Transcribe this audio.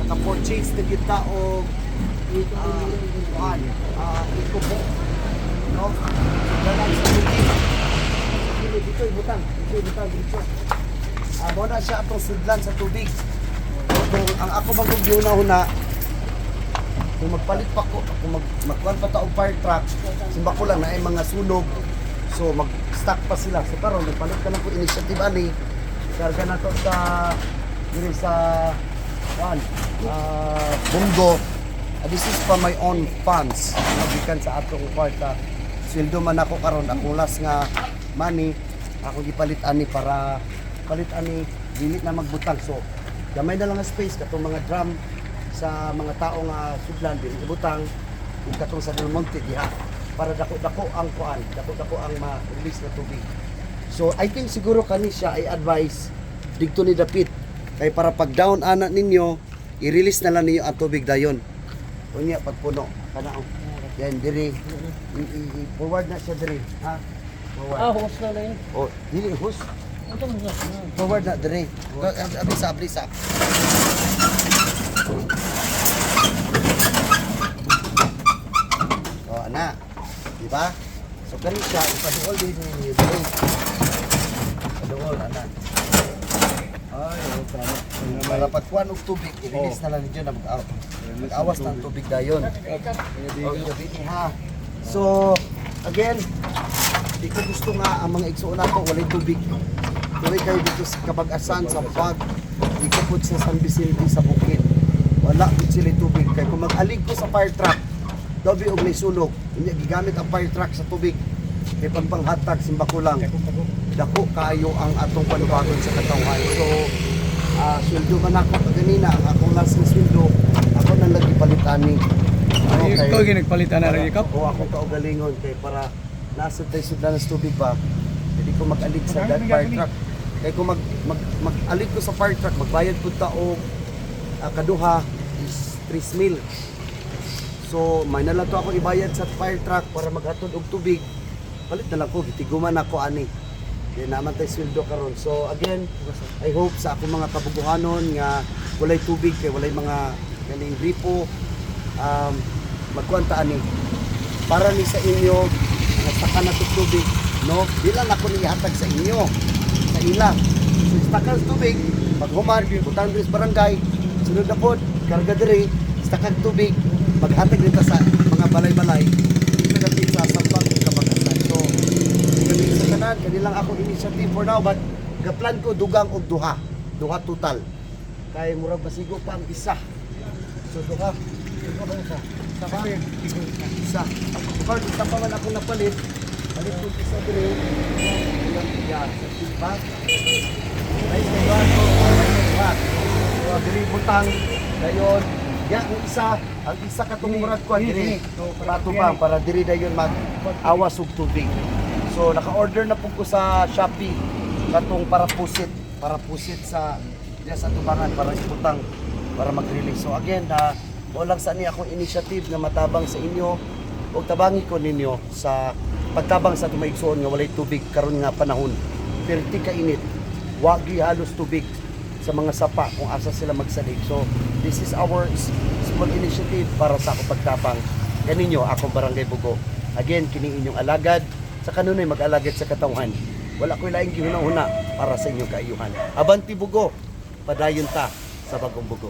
naka-purchase na gyud ta og iko po. No? Dalan sa tubig. Dito ibutang, dito. Mo na siya atong sudlan sa tubig. Kung ang ako maguguna-una, kung magpalit pa ko, kung magkuhan pa ta og fire truck, simba ko lang na ay mga sunog. So mag-stock pa sila. So karon nagpalit ka lang ko initiative ani. Karga na to sa diri sa Bungo. This is pa my own funds. Nagikan sa atong kwarta. Sweldo man ako karon, akong last nga money, ako gipalit ani para palit ani dili na magbutang. So gamay na lang nga space katong mga drum sa mga tao nga sudlan dili ibutang ug katong sa Del Monte diha para dako-dako ang kuan, dako-dako ang ma-release na tubig. So I think siguro kani siya ay advice dito ni Dapit kay para pag down ana ninyo i-release na lang ninyo ang tubig dayon. Unya pagpuno kana yan diri forward na siya diri ha. Forward. Hose na lang. Oh, dili hose. Ito mo. Forward na diri. Abisa. Oh, ana. Di ba? So kani siya ipaduol din ni diri. Paduol ana. Ay, para pagkuhan og tubig, i-release na lang ninyo na mag-awas ng tubig dayon. Okay, ha. So, again, di ko gusto nga ang mga igsuon nato walay tubig. Tuloy kayo dito sa Kabag-asan, sa Pag, di ko po sa San Vicente, sa Bukid. Wala po sila tubig. Kaya kung mag-alig ko sa fire truck, dobi og may sunog, hindi gigamit ang fire truck sa tubig. Kaya pagpanghatag, simba ko lang. Dako kayo ang atong panubagon sa katawhan. So, sweldo man ako kanina, ang akong last na sweldo, ako nang nagipalitan ni. Ikaw ginagpalitan na rin ikaw? Oo, akong kaugalingon kay para nasa tayo sudlan ng tubig ba, hindi ko mag-alig sa that fire truck. Kaya kung mag-alig ko sa fire truck, magbayad po tao kaduha is 3,000. So, may nalang to ako ibayad sa fire truck para maghatod og tubig. Palit na lang ko, gitiguman ako ani. Di naman tayo sweldo karon. So again, I hope sa akong mga kabuguhanon nga walay tubig kay walay mga galing gripo magkuanta ani para ni sa inyo nga saka na tubig, no? Di lang ako nihatag sa inyo sa ila. So saka tubig pag human butang diri sa barangay, sunod na pod karga diri saka tubig maghatag dito sa mga balay-balay dito dapit sa Sampang Kabag-asan. So kanilang ako initiative for now, but gaplan ko dugang og duha total kay murag basigo pa ang isa. So duha ba isa isa kapag isa pa man ako napalit palit ko isa diri yan sa tipa ay sa duha so diri butang dayon ya ang isa katong murag ko diri patubang para diri dayon mag-awas og tubig. So naka-order na po ko sa Shopee katong para pusit sa tubangan para iputang para mag-release. So again, walang sa ni akong initiative na matabang sa inyo o tabangi ko ninyo sa pagtabang sa tumaigsoon nga walay tubig karon nga panahon. Perti ka init, wagi halos tubig sa mga sapa kung asa sila magsalig. So this is our small initiative para sa akong pagtabang kaninyo akong Barangay Bugo. Again, kini inyong alagad sa kanunay mag-alagad sa katawhan. Wala ko'y laing gihuna-huna para sa inyong kaayuhan. Abanti Bugo, padayon ta sa bagong Bugo.